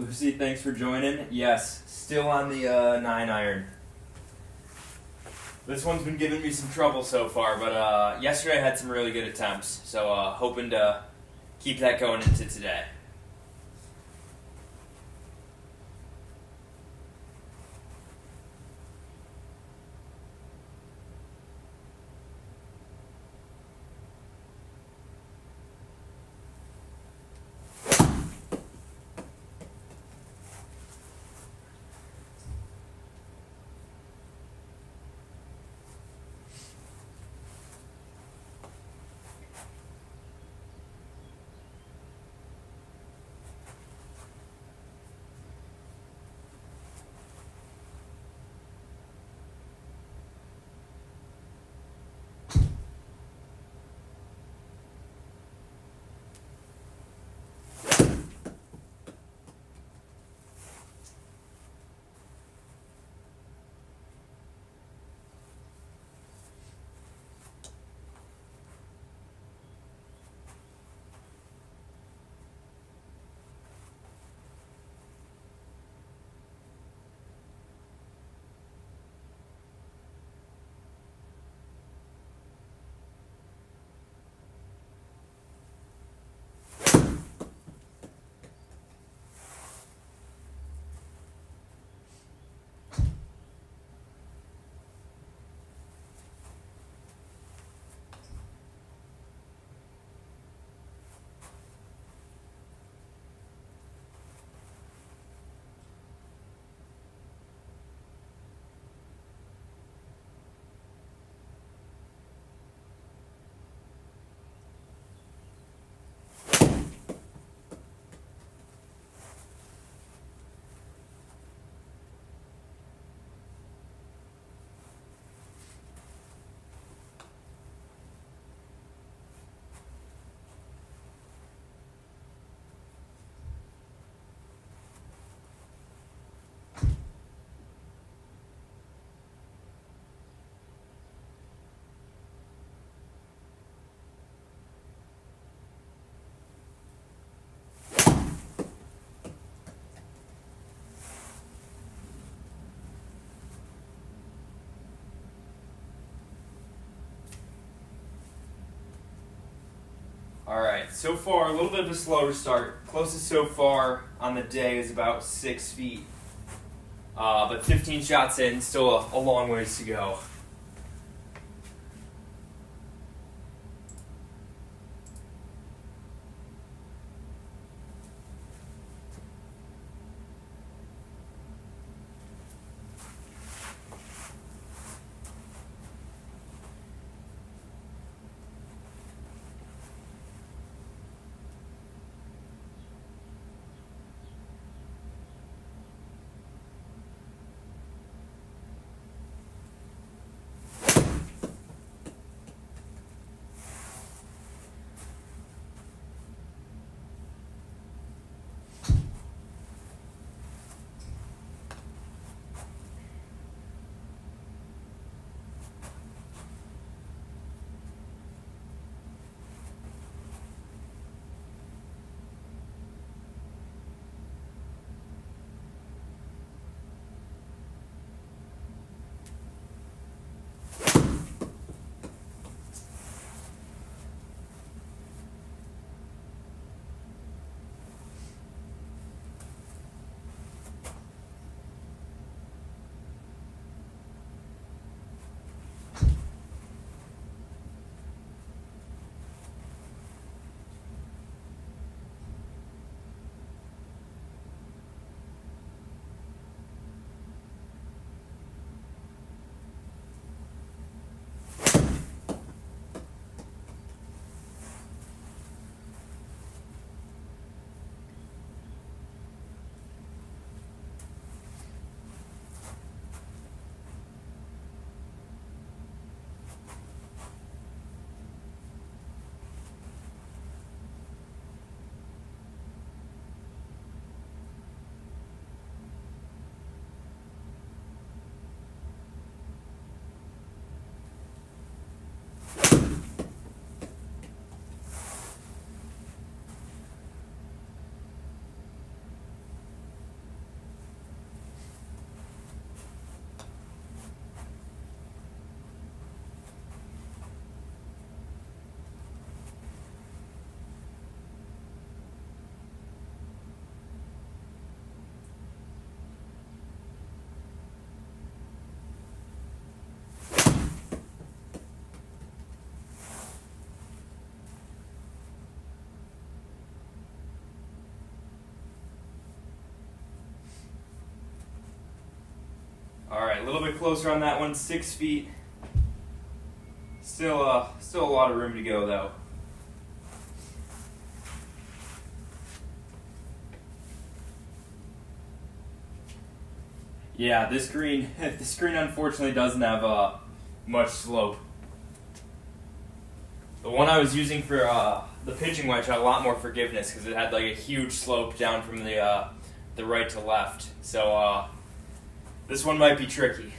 Lucy, thanks for joining. Yes, still on the 9 iron. This one's been giving me some trouble so far, but yesterday I had some really good attempts, so hoping to keep that going into today. Alright, so far a little bit of a slower start. Closest so far on the day is about 6 feet. But 15 shots in, still a long ways to go. All right, a little bit closer on that one, 6 feet. Still a lot of room to go though. Yeah, this green unfortunately doesn't have much slope. The one I was using for the pitching wedge had a lot more forgiveness because it had like a huge slope down from the right to left. So this one might be tricky.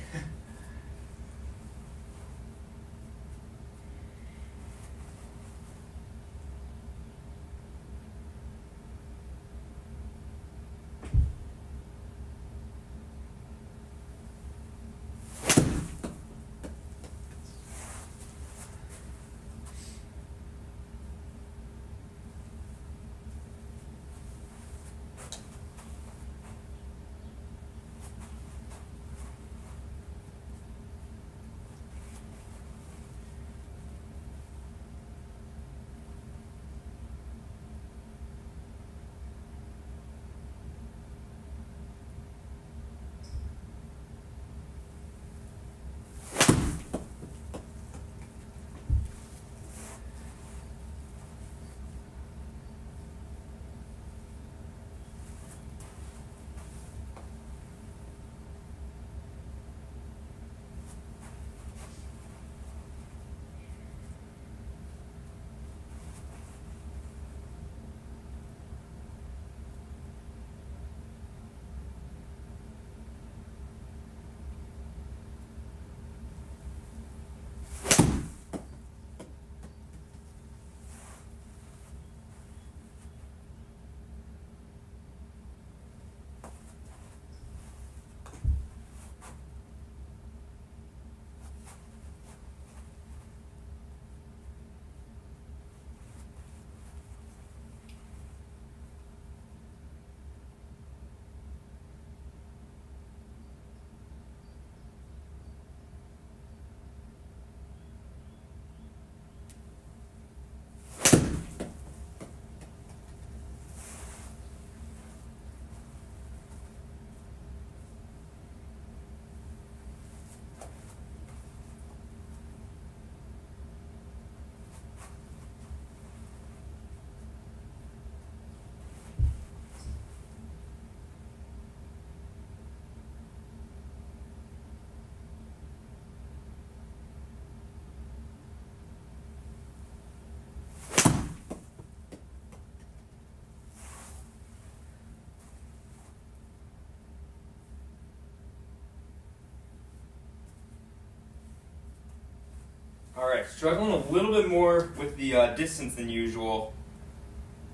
Alright, struggling a little bit more with the distance than usual.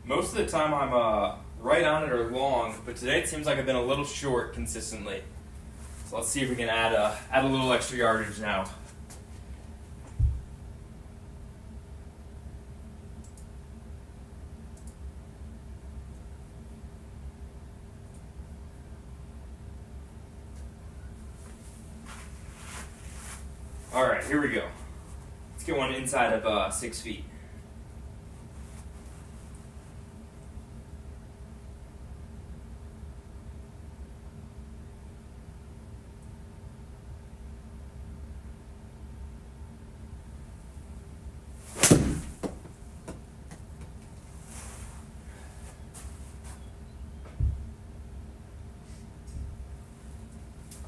Most of the time I'm right on it or long, but today it seems like I've been a little short consistently. So let's see if we can add a little extra yardage now. Alright, here we go. Let's get one inside of 6 feet.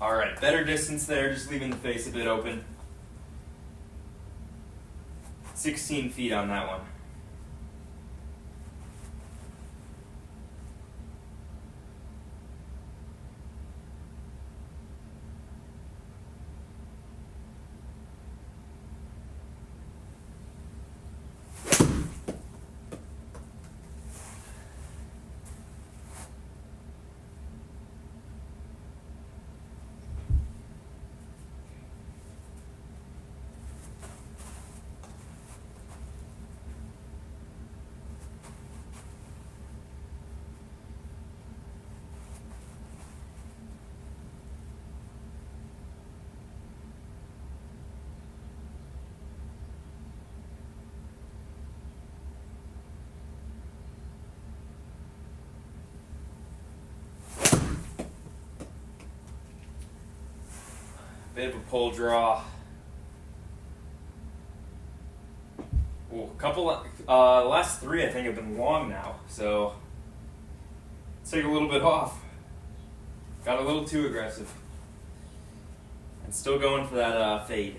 Alright, better distance there, just leaving the face a bit open. 16 feet on that one. Bit of a pull draw. Ooh, the last three I think have been long now, so let's take a little bit off. Got a little too aggressive. And still going for that fade.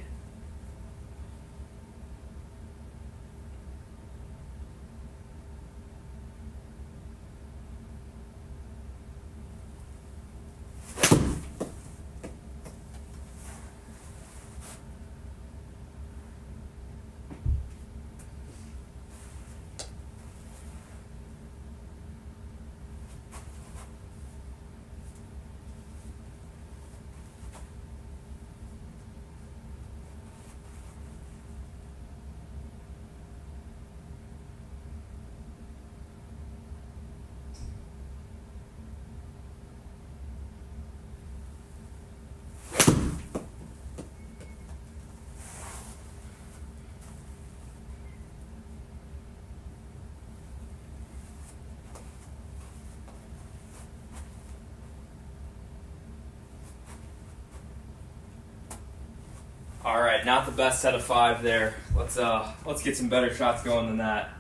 All right, not the best set of 5 there. Let's get some better shots going than that.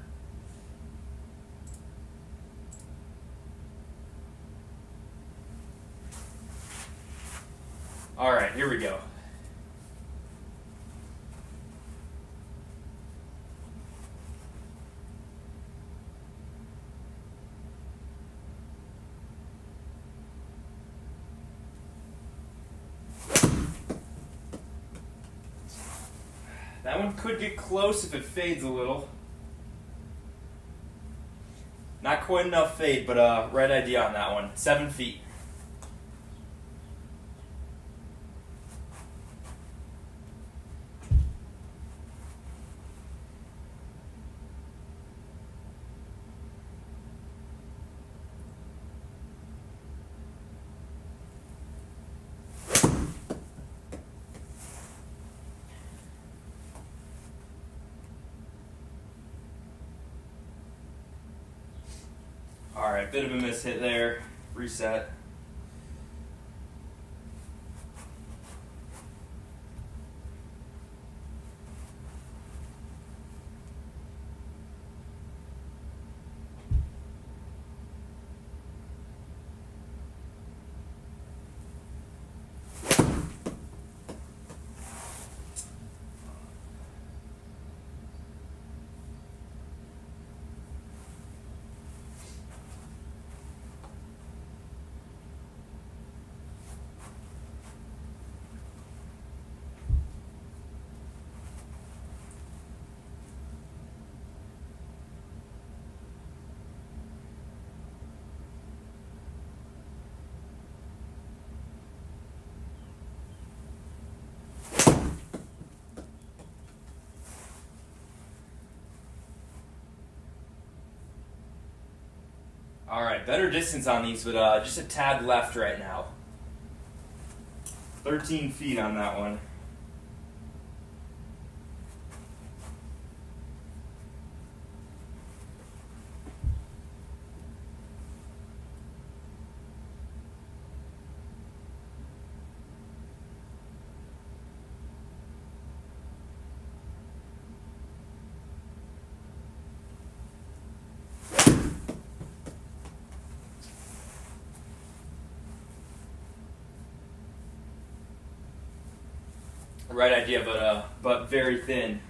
All right, here we go. That one could get close if it fades a little. Not quite enough fade, but right idea on that one. 7 feet. Alright, bit of a miss hit there. Reset. Alright, better distance on these, but just a tad left right now. 13 feet on that one. Right idea, but very thin.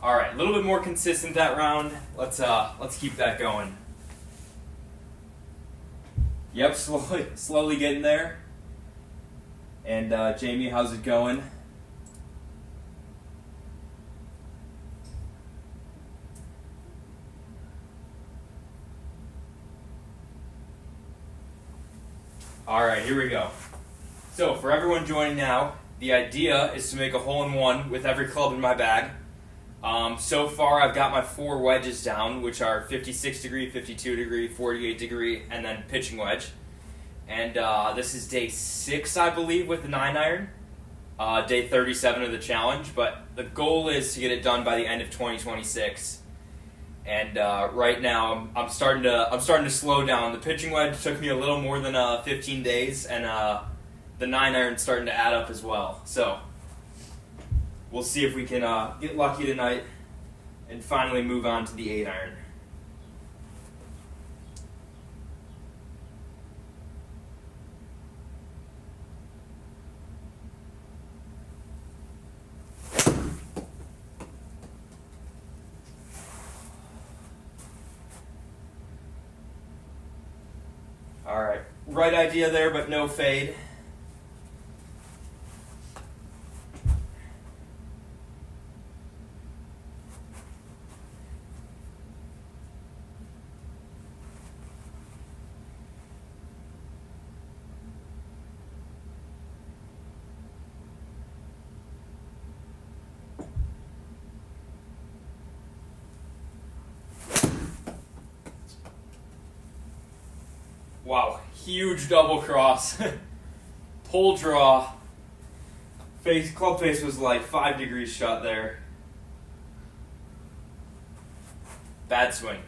All right, a little bit more consistent that round. Let's keep that going. Yep, slowly getting there. And Jamie, how's it going? All right, here we go. So for everyone joining now, the idea is to make a hole-in-one with every club in my bag. So far I've got my 4 wedges down, which are 56 degree, 52 degree, 48 degree, and then pitching wedge. And this is day 6, I believe, with the 9-iron. Day 37 of the challenge, but the goal is to get it done by the end of 2026. And right now, I'm starting to slow down. The pitching wedge took me a little more than 15 days, and the 9-iron's starting to add up as well. So we'll see if we can get lucky tonight and finally move on to the 8-iron. All right, right idea there, but no fade. Wow, huge double cross. Pull draw. Club face was like 5 degrees shut there. Bad swing.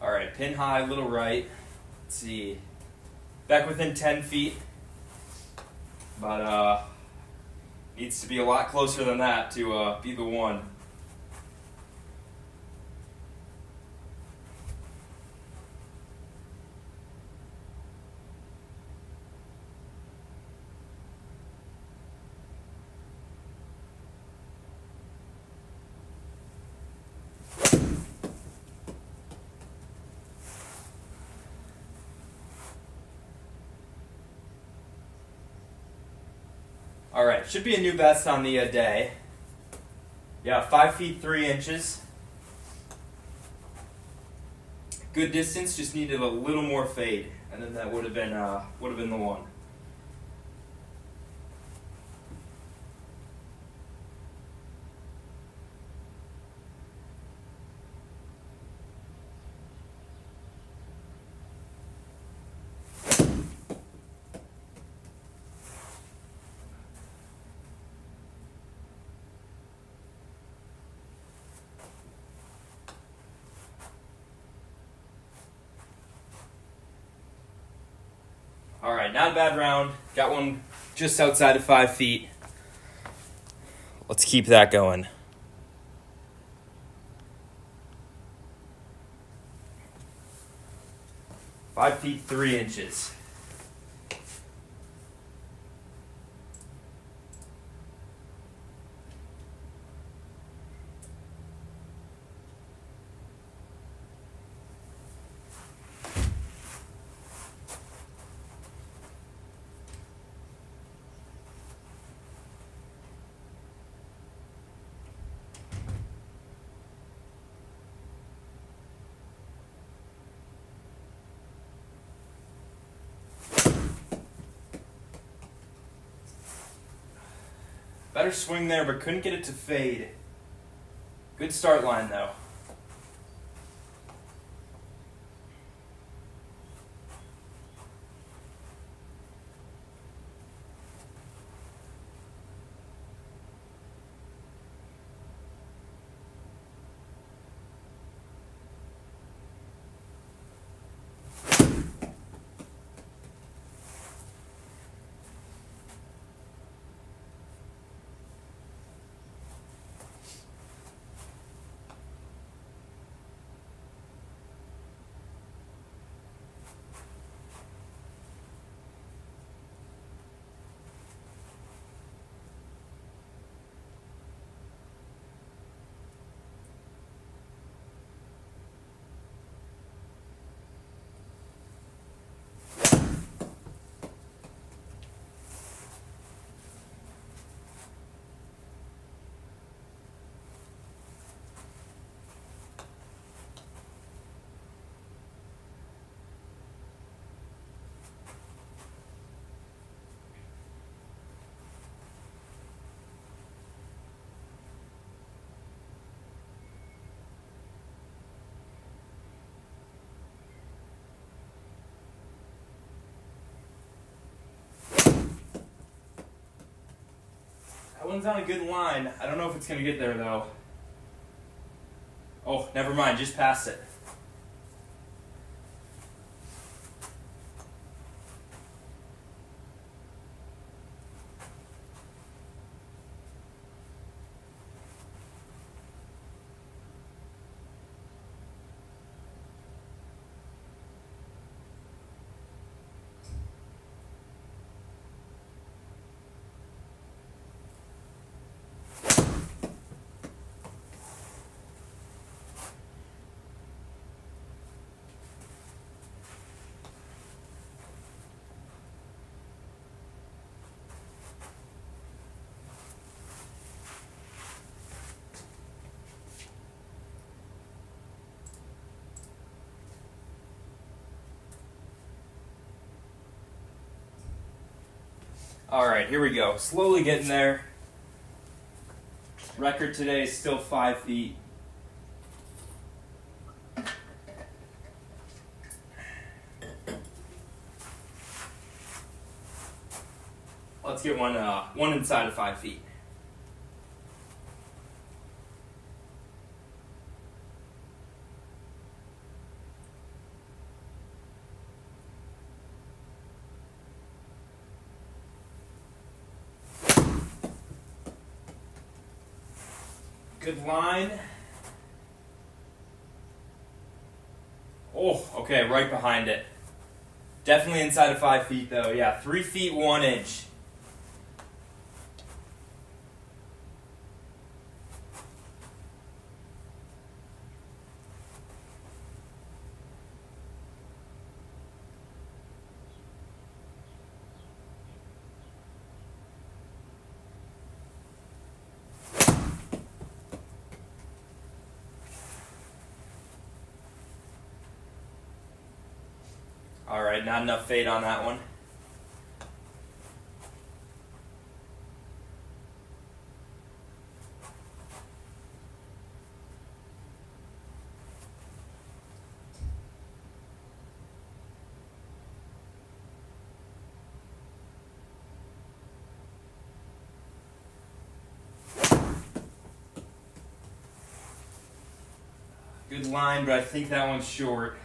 All right, pin high, little right. Let's see. Back within 10 feet. But needs to be a lot closer than that to be the one. All right, should be a new best on the day. Yeah, 5 feet 3 inches. Good distance, just needed a little more fade, and then that would have been the one. All right, not a bad round. Got one just outside of 5 feet. Let's keep that going. Five feet 3 inches. Better swing there, but couldn't get it to fade. Good start line, though. one's on a good line. I don't know if it's going to get there, though. Oh, never mind. Just passed it. All right, here we go. Slowly getting there. Record today is still 5 feet. Let's get one inside of 5 feet. Good line. Oh, okay, right behind it. Definitely inside of 5 feet, though. Yeah, 3 feet 1 inch. All right, not enough fade on that one. Good line, but I think that one's short.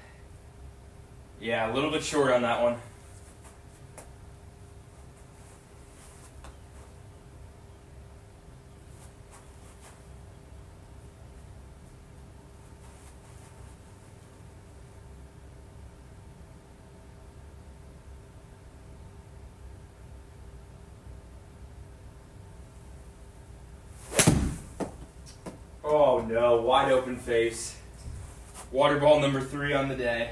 Yeah, a little bit short on that one. Oh no, wide open face. Water ball number 3 on the day.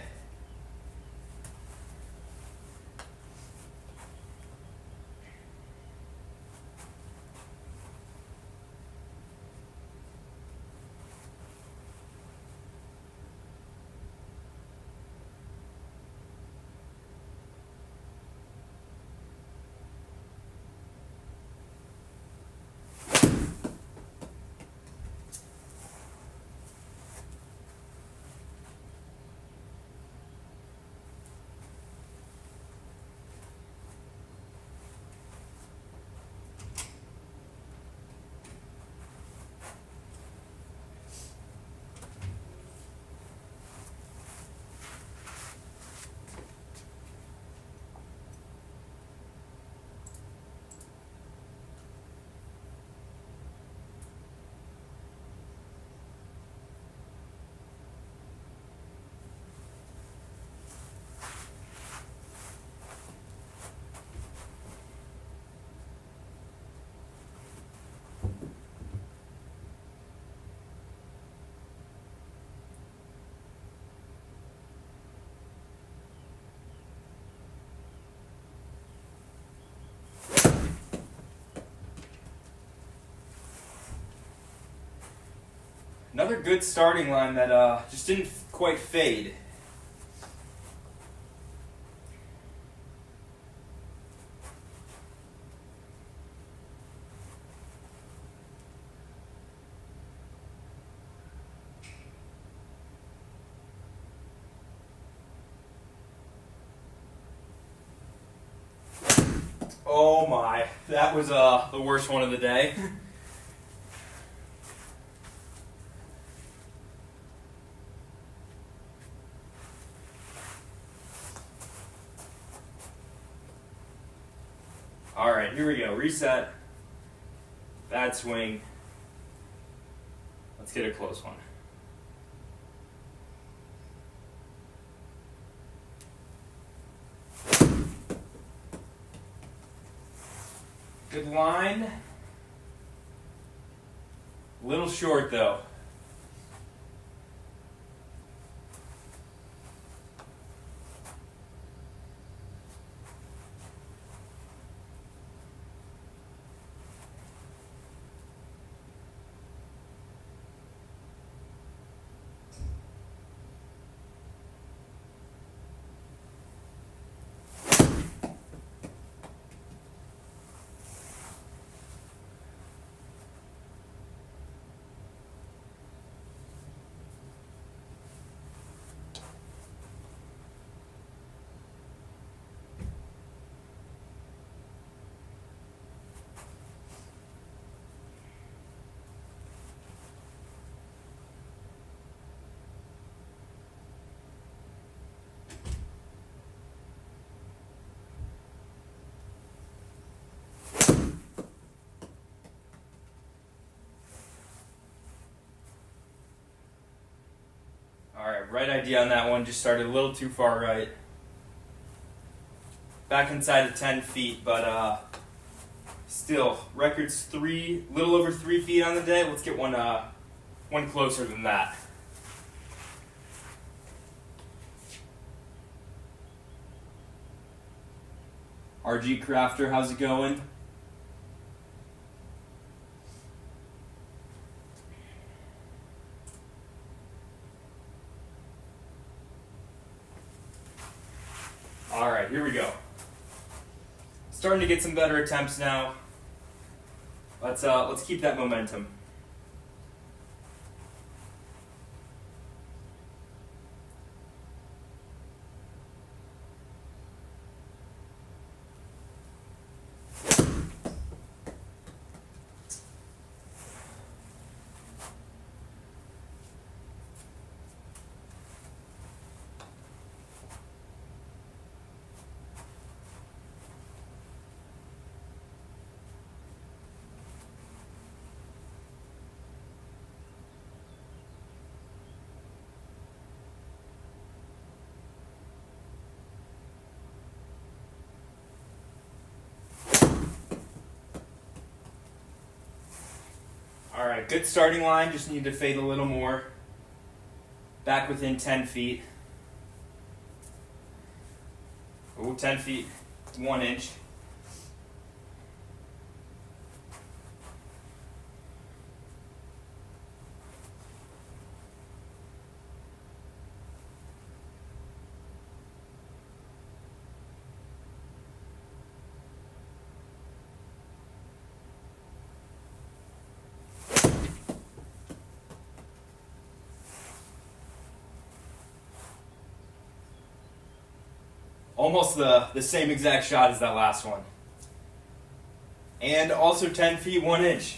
Another good starting line that just didn't quite fade. Oh my, that was the worst one of the day. All right, here we go. Reset. Bad swing. Let's get a close one. Good line. Little short though. Alright, right idea on that one, just started a little too far right. Back inside of 10 feet, but still, record's little over 3 feet on the day. Let's get one closer than that. RG Crafter, how's it going? All right, here we go. Starting to get some better attempts now. Let's keep that momentum. All right, good starting line, just need to fade a little more. Back within 10 feet. Ooh, 10 feet, 1 inch. Almost the same exact shot as that last one. And also 10 feet, 1 inch.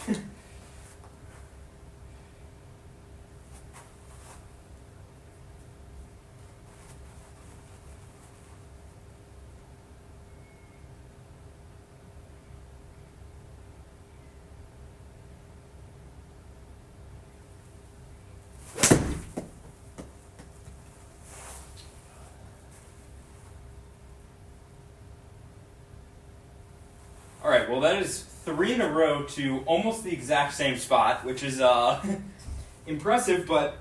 All right, well that is 3 in a row to almost the exact same spot, which is impressive, but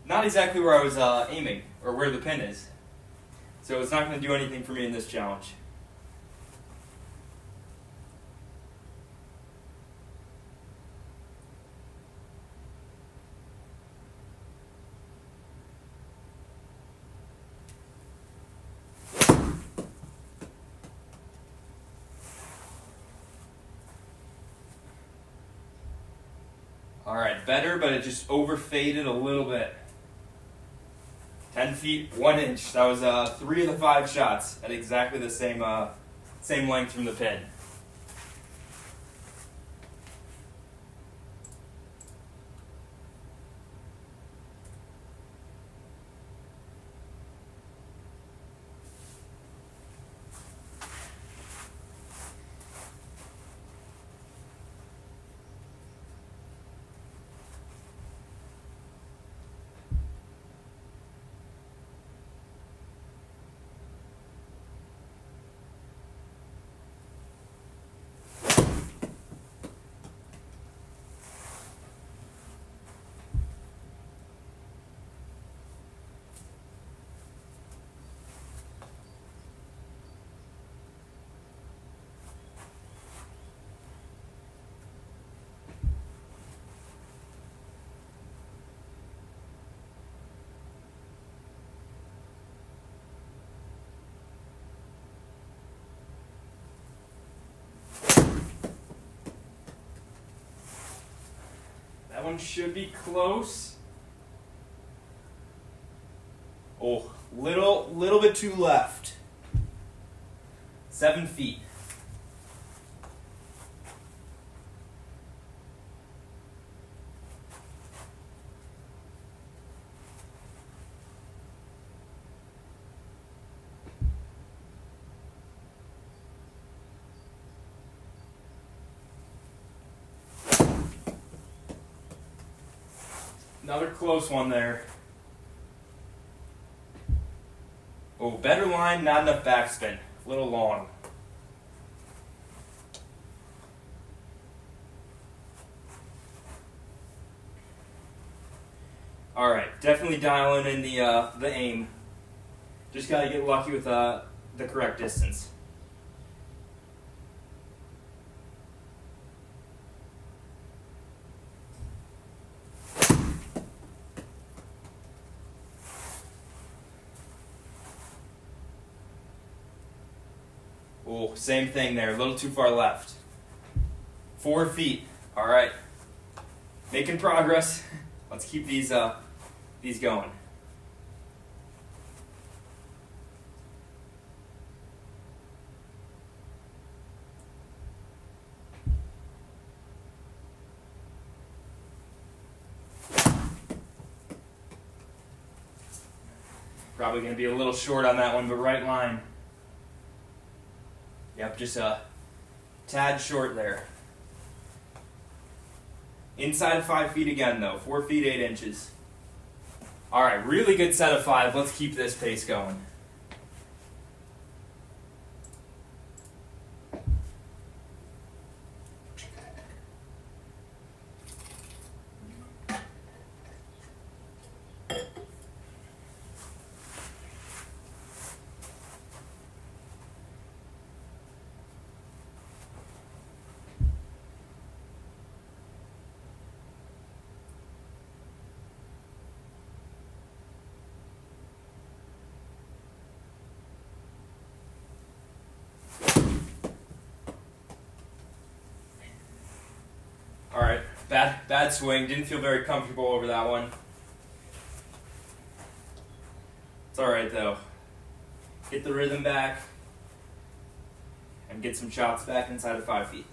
not exactly where I was aiming, or where the pin is. So it's not going to do anything for me in this challenge. All right, better, but it just overfaded a little bit. 10 feet, 1 inch. That was 3 of the 5 shots at exactly the same Same length from the pin. That one should be close. Oh, little bit too left. 7 feet. Another close one there. Oh, better line, not enough backspin. A little long. All right, definitely dialing in the aim. Just gotta get lucky with the correct distance. Oh, same thing there, a little too far left. 4 feet. All right, making progress. Let's keep these going. Probably going to be a little short on that one, but right line. Yep, just a tad short there. Inside of 5 feet again, though. 4 feet, 8 inches. All right, really good set of 5. Let's keep this pace going. All right, bad swing. Didn't feel very comfortable over that one. It's all right though. Get the rhythm back and get some shots back inside of 5 feet.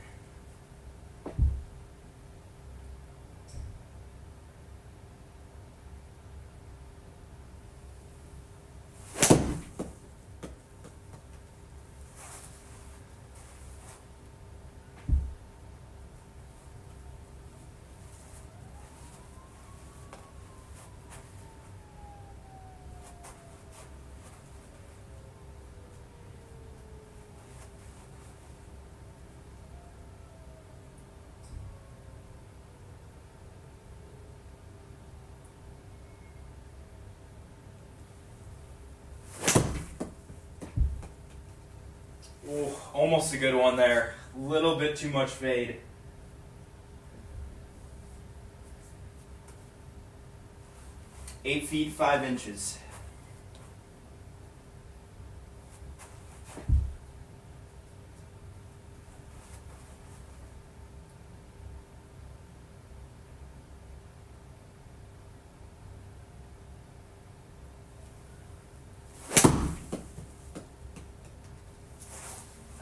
Ooh, almost a good one there. Little bit too much fade. Eight feet, 5 inches.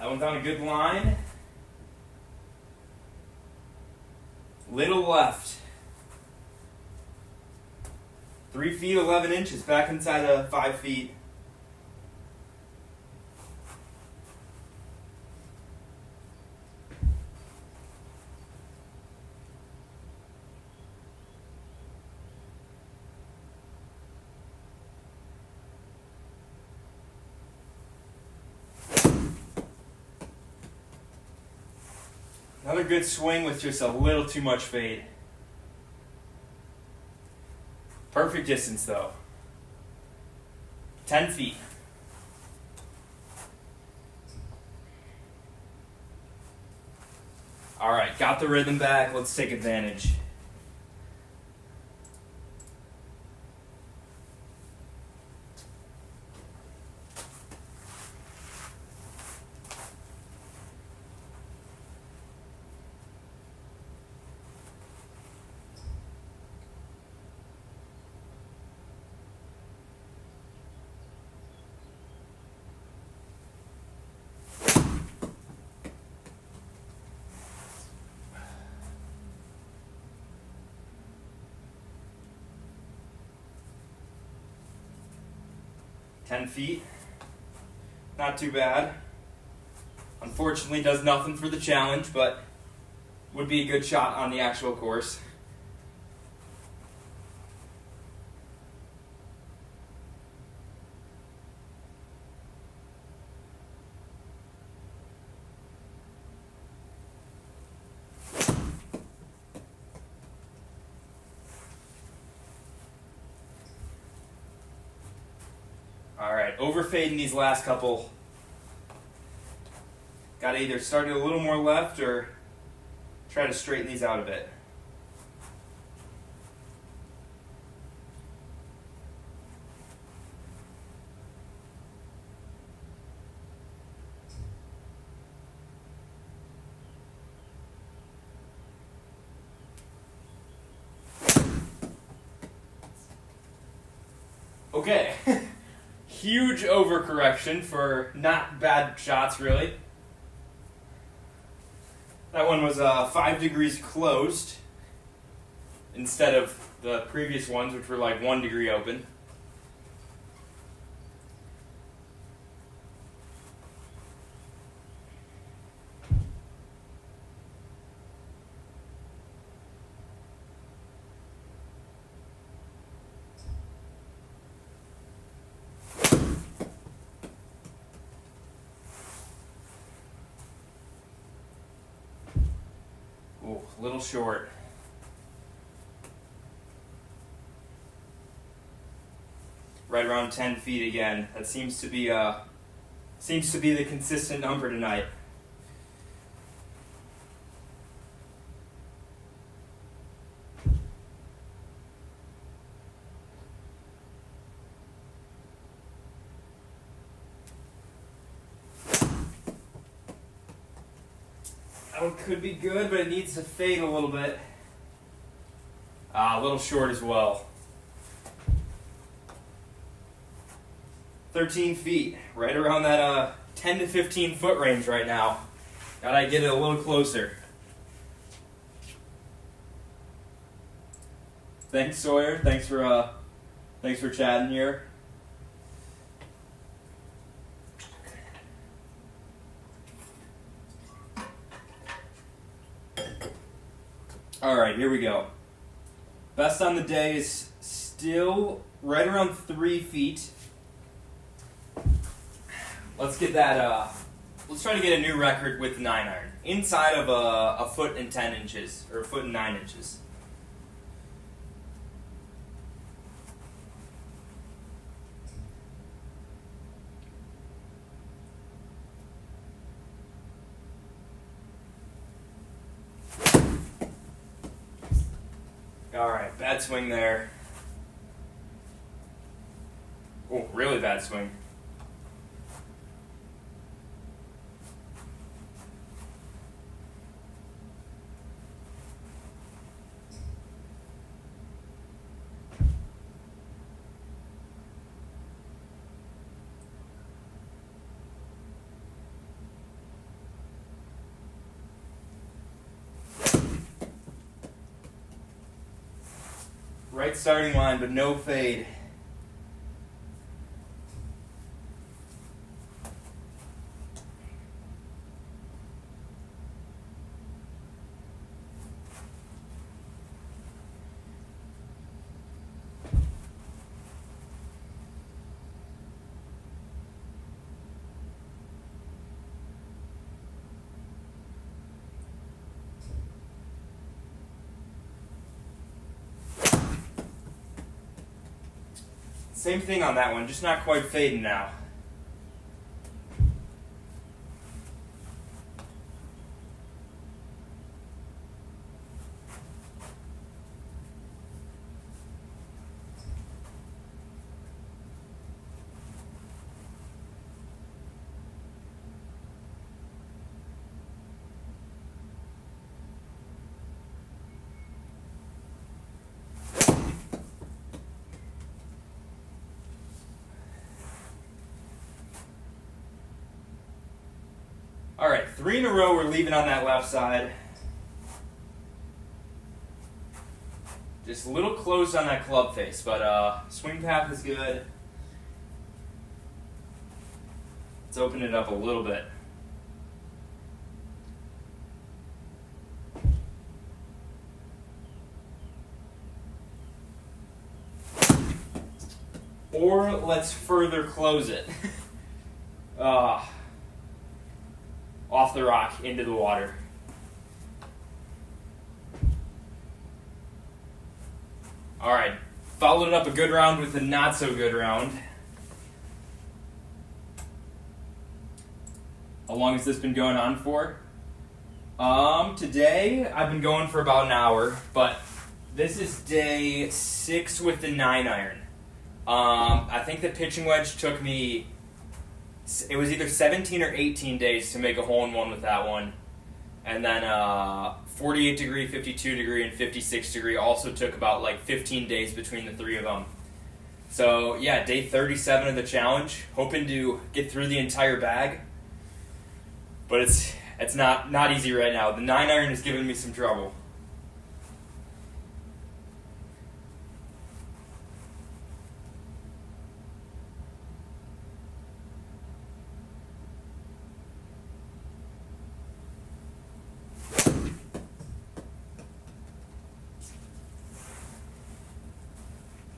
That one's on a good line. Little left. 3 feet, 11 inches, back inside of 5 feet. Another good swing with just a little too much fade. Perfect distance though. 10 feet. All right, got the rhythm back. Let's take advantage. Ten feet. Not too bad. Unfortunately, does nothing for the challenge, but would be a good shot on the actual course. Alright, overfading these last couple. Got to either start it a little more left or try to straighten these out a bit. Okay. Huge overcorrection for not bad shots, really. That one was 5 degrees closed instead of the previous ones, which were like 1 degree open. Ooh, a little short. Right around 10 feet again. That seems to be the consistent number tonight. That one could be good, but it needs to fade a little bit. A little short as well. 13 feet, right around that 10 to 15 foot range right now. Gotta get it a little closer. Thanks, Sawyer. Thanks for chatting here. All right, here we go. Best on the day is still right around 3 feet. Let's get that. Let's try to get a new record with the 9-iron inside of a foot and 10 inches, or a foot and 9 inches. All right, bad swing there. Oh, really bad swing. Right starting line, but no fade. Same thing on that one, just not quite fading now. All right, 3 in a row we're leaving on that left side. Just a little close on that club face, but swing path is good. Let's open it up a little bit. Or let's further close it. Off the rock, into the water. Alright, followed it up a good round with a not so good round. How long has this been going on for? Today I've been going for about an hour, but this is day 6 with the 9-iron. I think the pitching wedge took me, it was either 17 or 18 days to make a hole-in-one with that one. And then 48 degree, 52 degree, and 56 degree also took about like 15 days between the 3 of them. So yeah, day 37 of the challenge, hoping to get through the entire bag. But it's not easy right now. The 9-iron is giving me some trouble.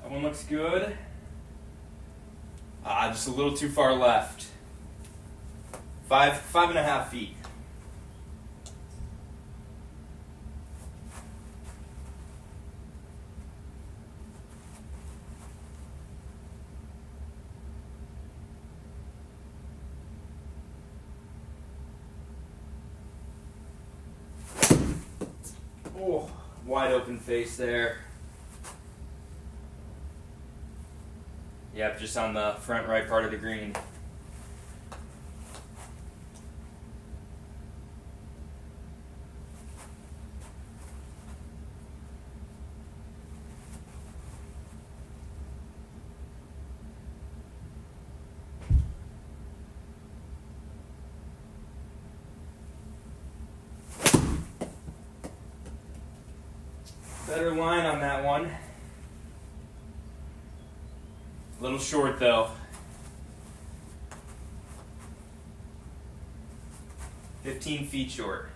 That one looks good. Just a little too far left. 5.5 feet. Oh, wide open face there. Yep, just on the front right part of the green. Better line on that one. A little short though. 15 feet short.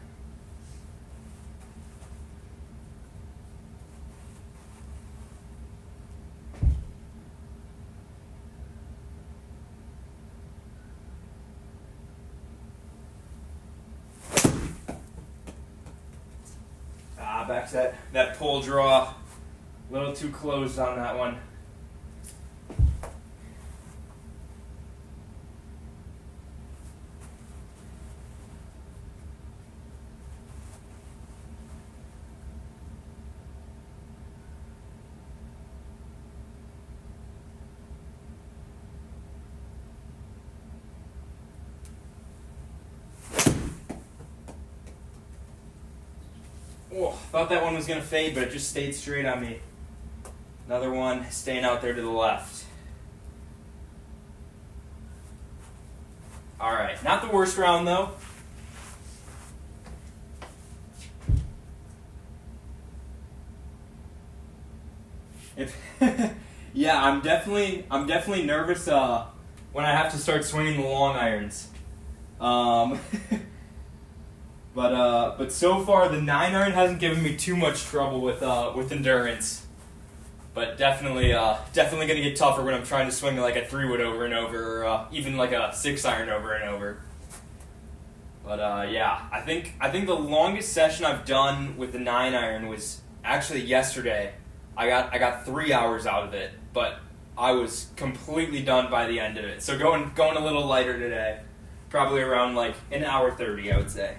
Back to that pull draw. A little too close on that one. Oh, thought that one was going to fade, but it just stayed straight on me. Another one staying out there to the left. All right, not the worst round though. If yeah, I'm definitely nervous when I have to start swinging the long irons. Um, but so far the 9-iron hasn't given me too much trouble with endurance. But definitely gonna get tougher when I'm trying to swing like a 3-wood over and over, or even like a 6-iron over and over. But yeah, I think the longest session I've done with the 9-iron was actually yesterday. I got 3 hours out of it, but I was completely done by the end of it. So going a little lighter today, probably around like an hour 30, I would say.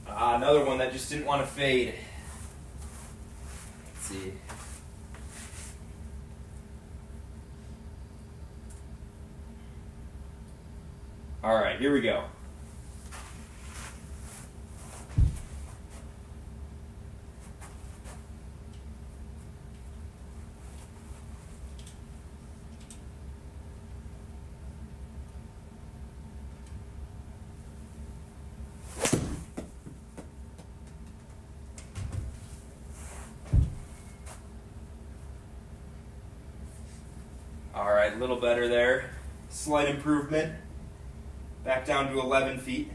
Another one that just didn't want to fade. Let's see. All right, here we go. All right, a little better there. Slight improvement. Back down to 11 feet.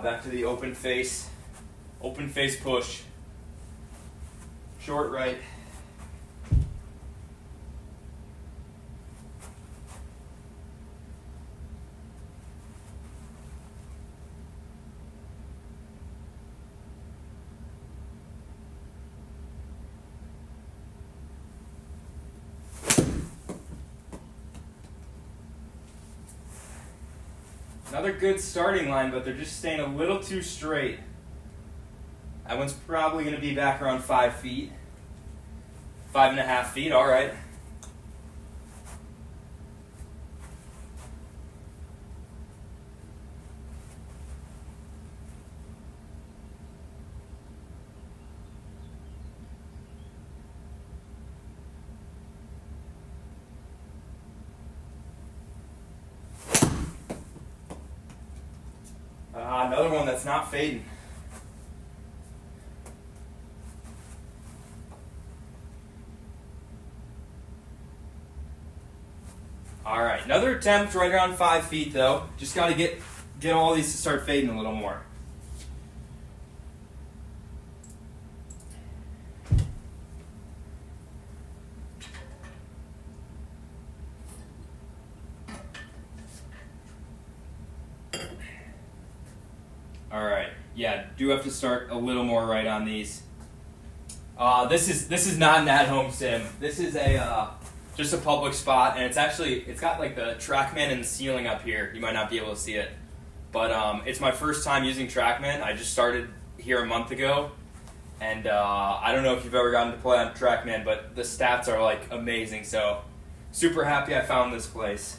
Back to the open face push. Short right. Another good starting line, but they're just staying a little too straight. That one's probably going to be back around 5 feet. 5.5 feet, all right. Another one that's not fading. All right, another attempt right around 5 feet though. Just got to get all these to start fading a little more. All right, yeah, do have to start a little more right on these. This is not an at-home sim. This is just a public spot, and it's got like the TrackMan in the ceiling up here. You might not be able to see it, but it's my first time using TrackMan. I just started here a month ago, and I don't know if you've ever gotten to play on TrackMan, but the stats are like amazing. So super happy I found this place.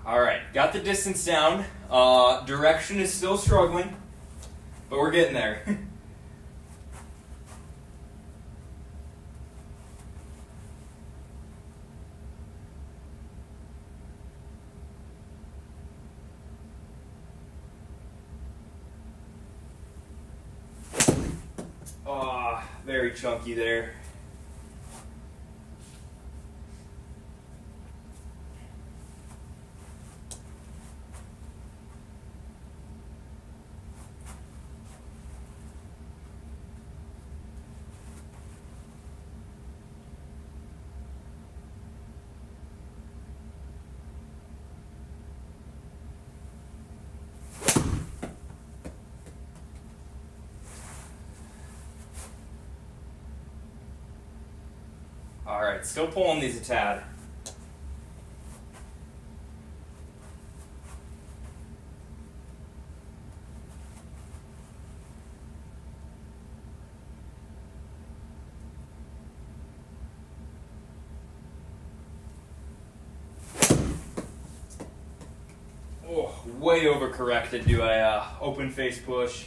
All right, got the distance down. Direction is still struggling, but we're getting there. Very chunky there. Alright, still pulling these a tad. Oh, way overcorrected to a open face push.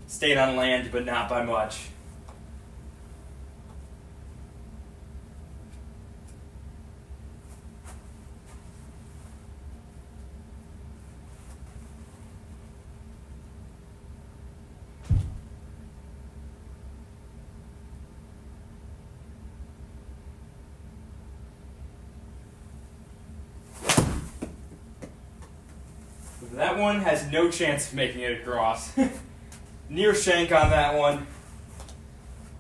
Stayed on land, but not by much. That one has no chance of making it across. Near shank on that one.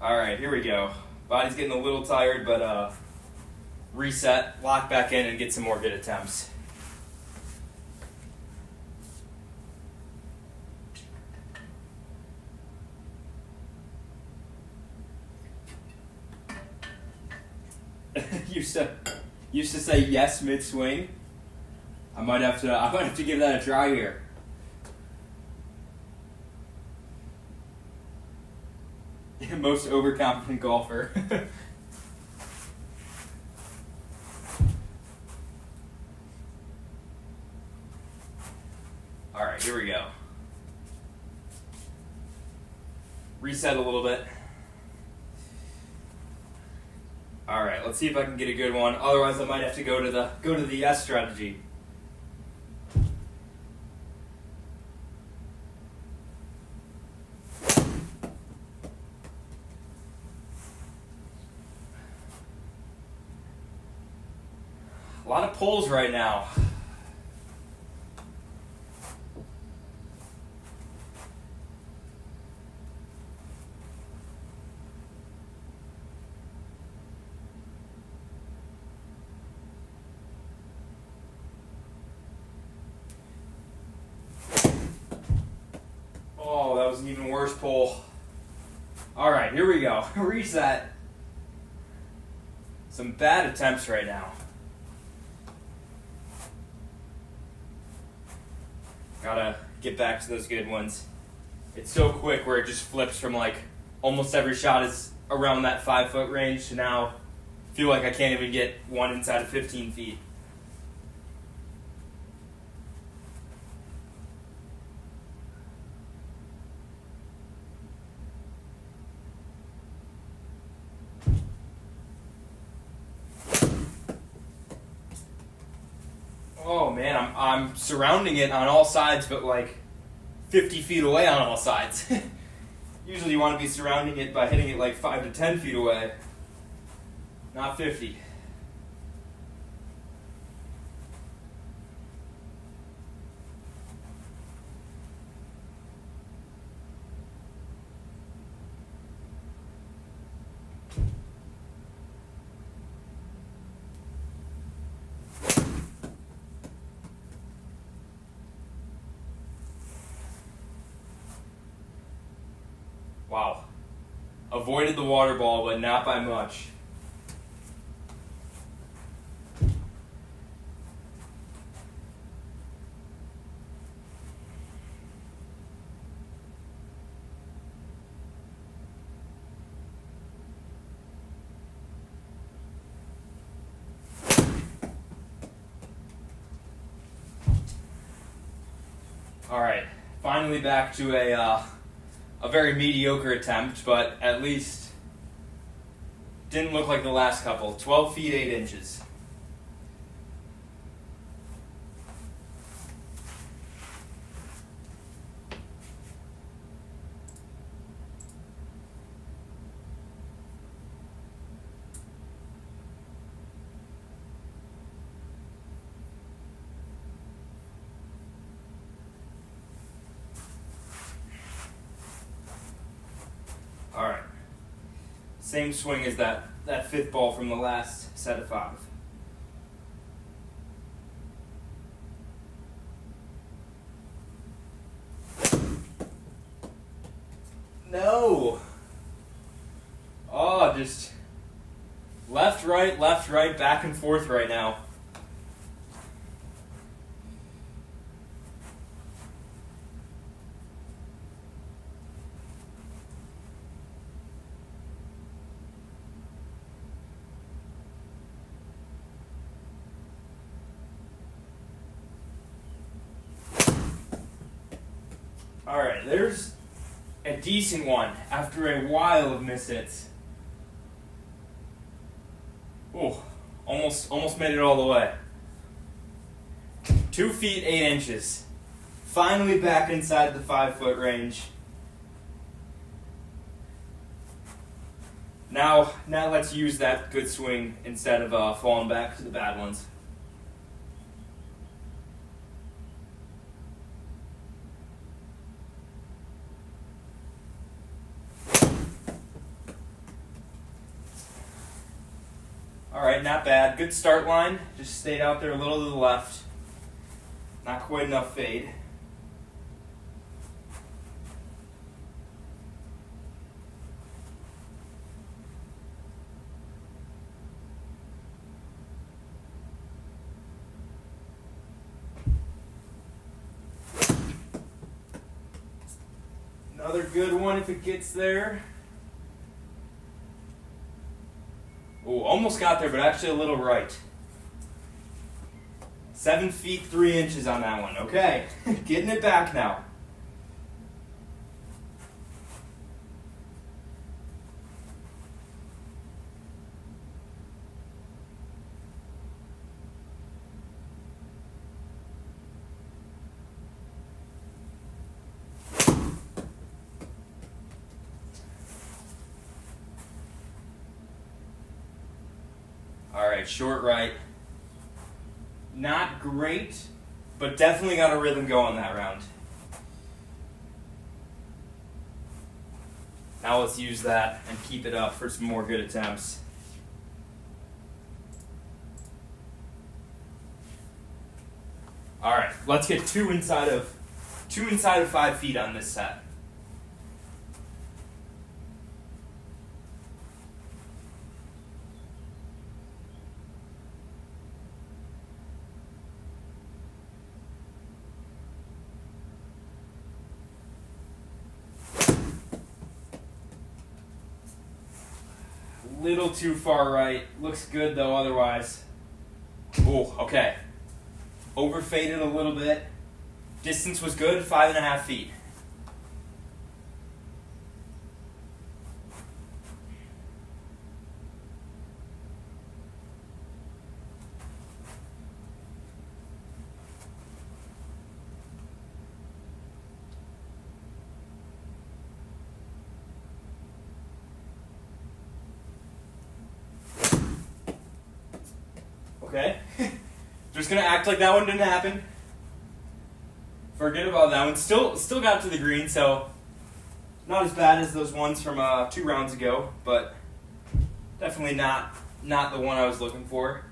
Alright, here we go. Body's getting a little tired, but reset, lock back in, and get some more good attempts. used to say yes mid swing. I might have to give that a try here. Most overconfident golfer. All right, here we go. Reset a little bit. All right, let's see if I can get a good one. Otherwise, I might have to go to the yes strategy. A lot of pulls right now. Oh, that was an even worse pull. All right, here we go. Reset. Some bad attempts right now. Gotta get back to those good ones. It's so quick where it just flips from like almost every shot is around that 5 foot range to now feel like I can't even get one inside of 15 feet. Oh man, I'm surrounding it on all sides, but like 50 feet away on all sides. Usually you want to be surrounding it by hitting it like 5 to 10 feet away, not 50. Wow. Avoided the water ball, but not by much. All right, finally back to a very mediocre attempt, but at least didn't look like the last couple. 12 feet 8 inches. All right. Same swing as that fifth ball from the last set of 5. No. Oh, just left, right, back and forth right now. Alright, there's a decent one after a while of mishits. Oh, almost made it all the way. 2 feet 8 inches. Finally back inside the 5-foot range. Now let's use that good swing instead of falling back to the bad ones. Alright, not bad. Good start line. Just stayed out there a little to the left. Not quite enough fade. Another good one if it gets there. Oh, almost got there, but actually a little right. 7 feet 3 inches on that one. Okay, getting it back now. Alright, short right. Not great, but definitely got a rhythm going that round. Now let's use that and keep it up for some more good attempts. Alright, let's get two inside of 5 feet on this set. Little too far right. Looks good though otherwise. Oh, okay. Overfaded a little bit. Distance was good, 5.5 feet. Okay? Just gonna act like that one didn't happen. Forget about that one. Still got to the green, so not as bad as those ones from 2 rounds ago, but definitely not the one I was looking for.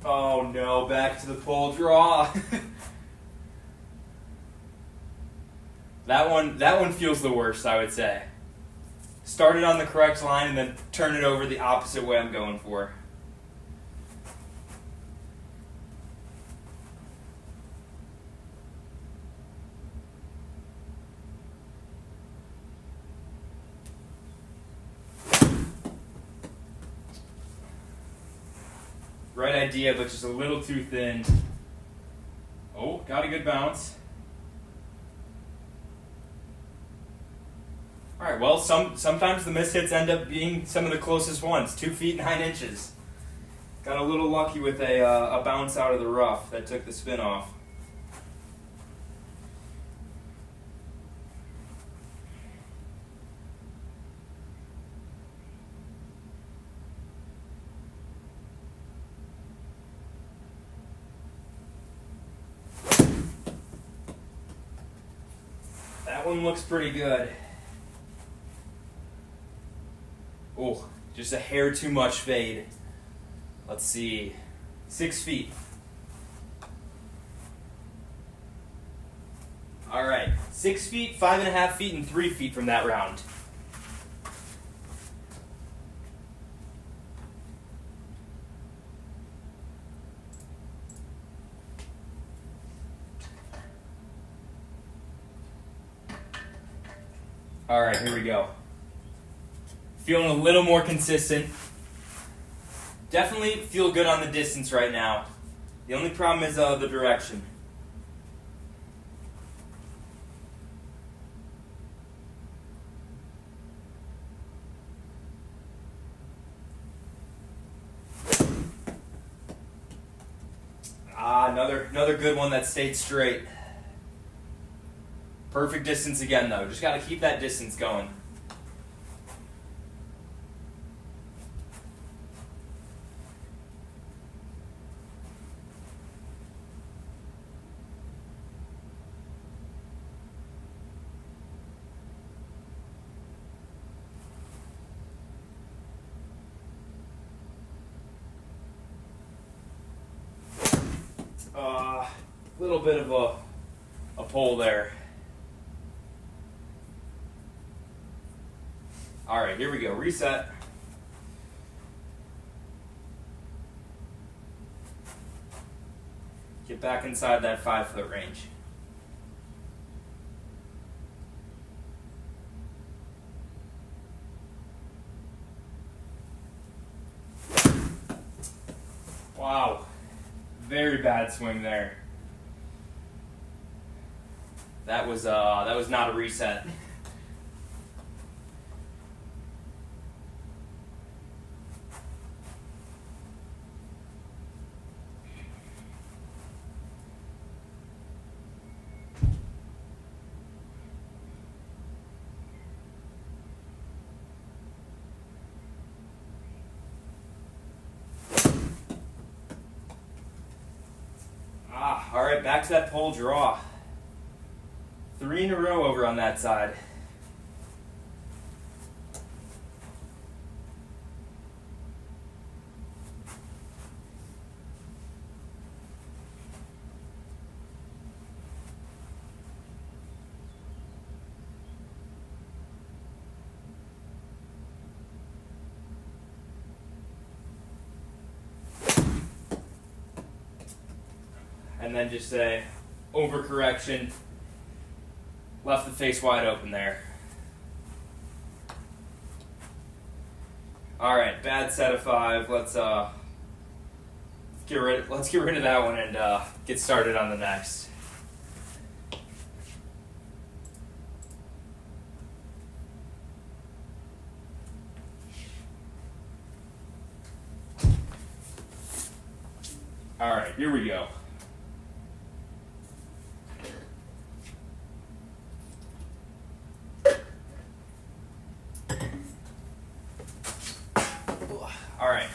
Oh no, back to the pole draw. That one feels the worst, I would say. Started on the correct line and then turn it over the opposite way I'm going for. Right idea, but just a little too thin. Oh, got a good bounce. All right, well, sometimes the mishits end up being some of the closest ones. 2 feet 9 inches. Got a little lucky with a bounce out of the rough that took the spin off. That one looks pretty good. Oh, just a hair too much fade. let's see, 6 feet. All right, 6 feet, 5.5 feet, and 3 feet from that round. All right, here we go. Feeling a little more consistent. Definitely feel good on the distance right now. The only problem is the direction. Another good one that stayed straight. Perfect distance again, though. Just got to keep that distance going. Little bit of a pull there. All right, here we go. Reset. Get back inside that 5-foot range. Wow. Very bad swing there. That was not a reset. All right, back to that pole draw. 3 in a row over on that side. And then just a overcorrection. Left the face wide open there. All right, bad set of 5. Let's get rid of that one and get started on the next. All right, here we go. All right,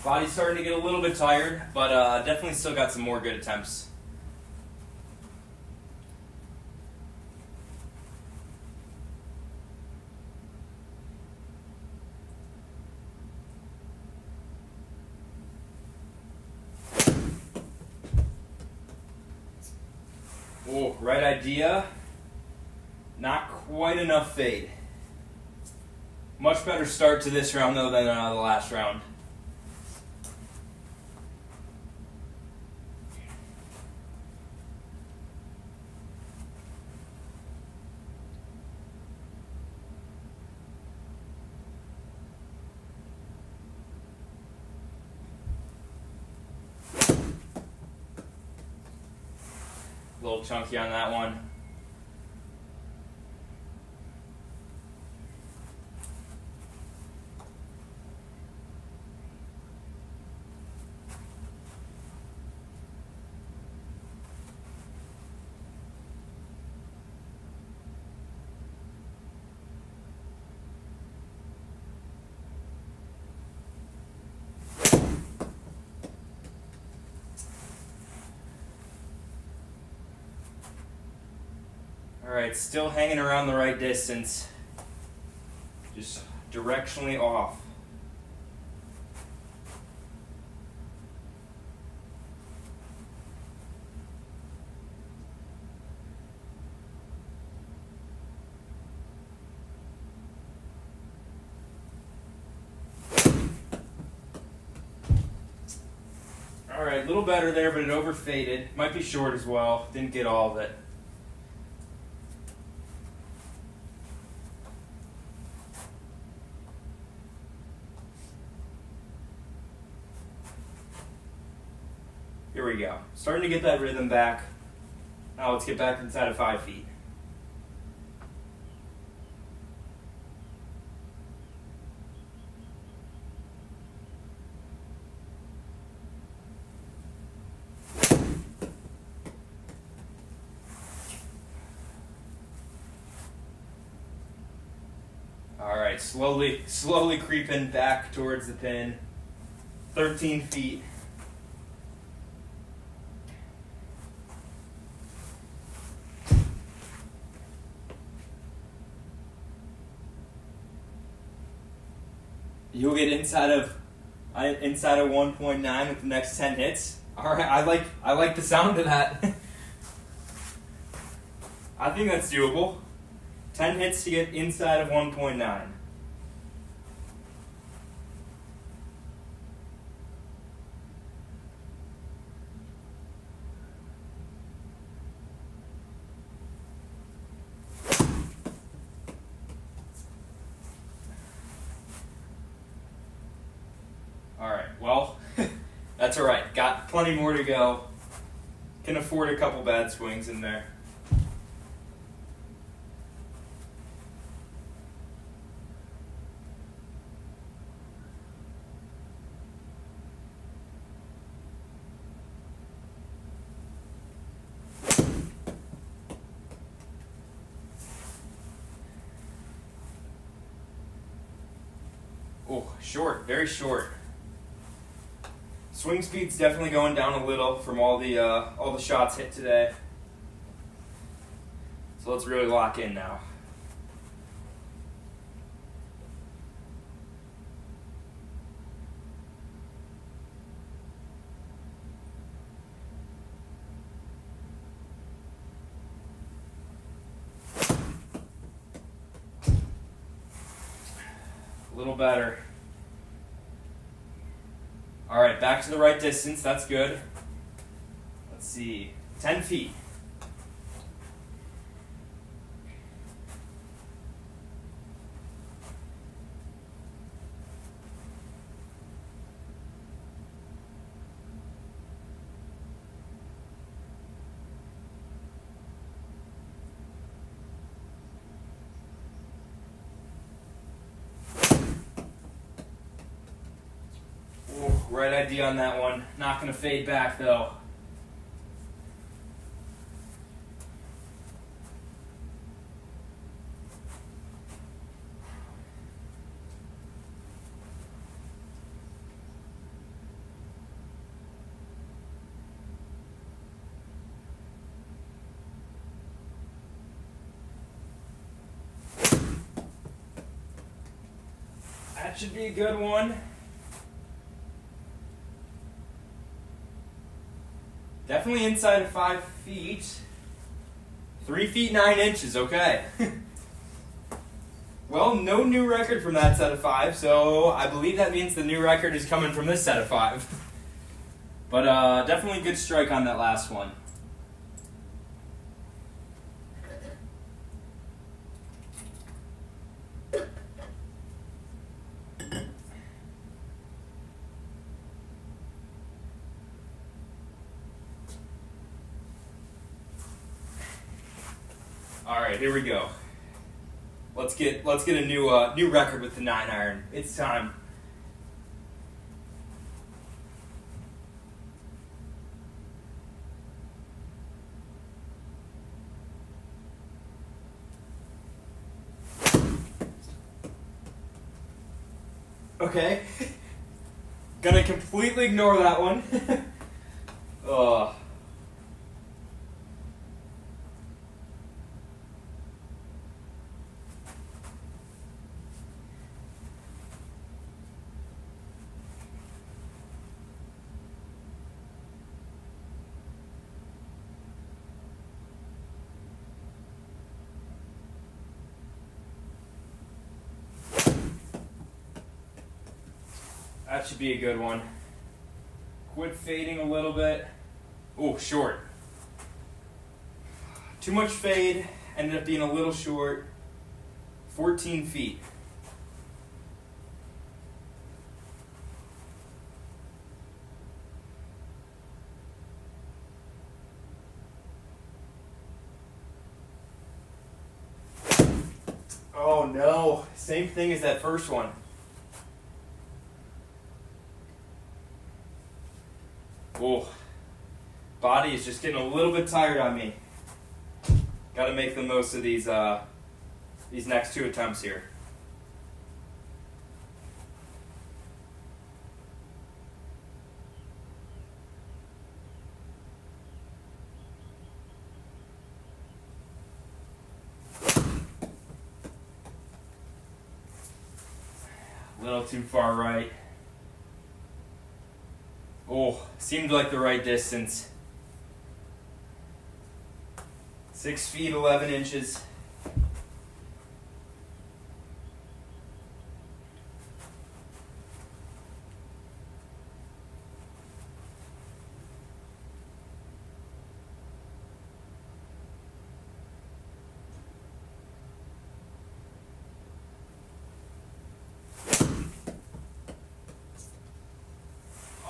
body's starting to get a little bit tired, but definitely still got some more good attempts. Oh, right idea. Not quite enough fade. Much better start to this round, though, than the last round. A little chunky on that one. All right, still hanging around the right distance. Just directionally off. Alright, a little better there, but it overfaded. Might be short as well. Didn't get all of it. Here we go. Starting to get that rhythm back. Now let's get back inside of 5 feet. Alright, slowly creeping back towards the pin. 13 feet. You'll get inside of 1.9 with the next 10 hits. All right, I like the sound of that. I think that's doable. 10 hits to get inside of 1.9. Alright, well, that's alright. Got plenty more to go. Can afford a couple bad swings in there. Oh, short, very short. Swing speed's definitely going down a little from all the shots hit today. So let's really lock in now. A little better. All right, back to the right distance. That's good. Let's see. 10 feet. Right idea on that one. Not going to fade back though. That should be a good one. Definitely inside of 5 feet. 3 feet 9 inches, okay. Well, no new record from that set of 5, so I believe that means the new record is coming from this set of 5. But definitely a good strike on that last one. All right, here we go. Let's get a new record with the 9-iron. It's time. Okay. Gonna completely ignore that one. Ugh. That should be a good one. Quit fading a little bit. Oh, short. Too much fade, ended up being a little short. 14 feet. Oh no, same thing as that first one. Oh, body is just getting a little bit tired on me. Got to make the most of these next 2 attempts here. A little too far right. Oh, seemed like the right distance. 6 feet 11 inches.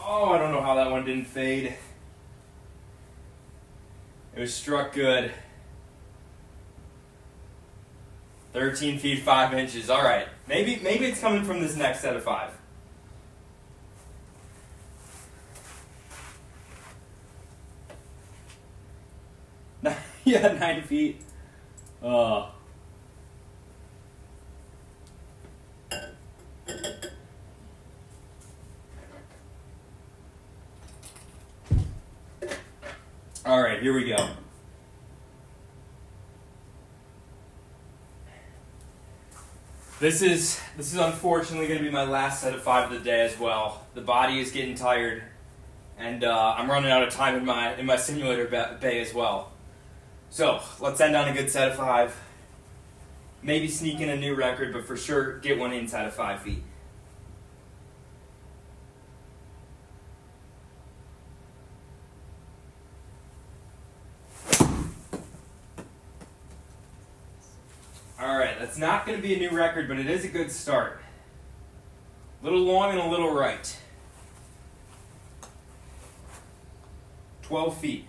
Oh, I don't know how that one didn't fade. It was struck good. 13 feet 5 inches. All right. Maybe it's coming from this next set of 5. Yeah, 9 feet. All right, here we go. This is unfortunately going to be my last set of 5 of the day as well. The body is getting tired, and I'm running out of time in my simulator bay as well. So let's end on a good set of 5. Maybe sneak in a new record, but for sure get one inside of 5 feet. Alright, that's not going to be a new record, but it is a good start. A little long and a little right. 12 feet.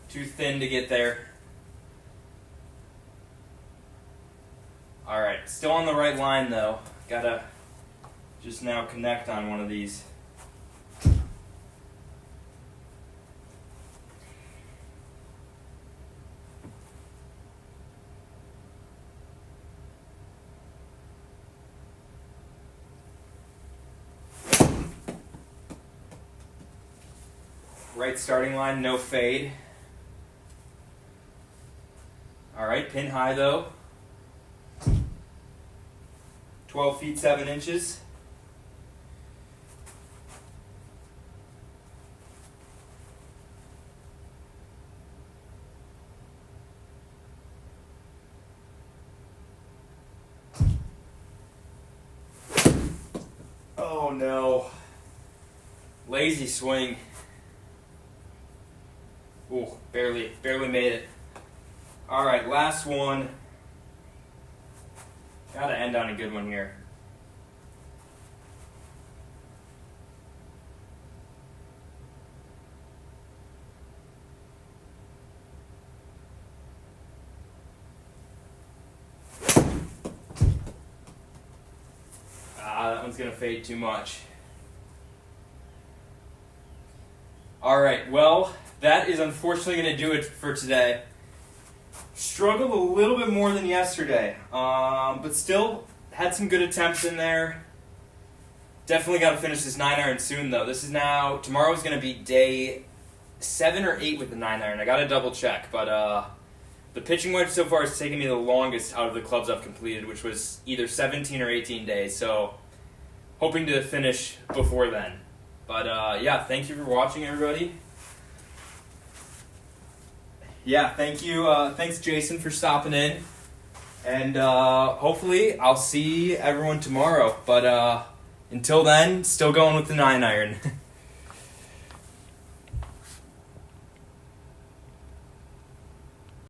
Too thin to get there. Alright, still on the right line though. Gotta just now connect on one of these. Right starting line, no fade. Alright, pin high though. 12 feet 7 inches. Oh no. Lazy swing. Ooh, barely made it. Alright, last one. Gotta end on a good one here. That one's gonna fade too much. Alright, well, that is unfortunately gonna do it for today. Struggled a little bit more than yesterday, but still had some good attempts in there. Definitely got to finish this 9-iron soon, though. Tomorrow's going to be day 7 or 8 with the 9-iron. I got to double check, but the pitching wedge so far has taken me the longest out of the clubs I've completed, which was either 17 or 18 days. So hoping to finish before then. But yeah, thank you for watching, everybody. Yeah, thank you. Thanks, Jason, for stopping in. And hopefully I'll see everyone tomorrow. But until then, still going with the 9 iron.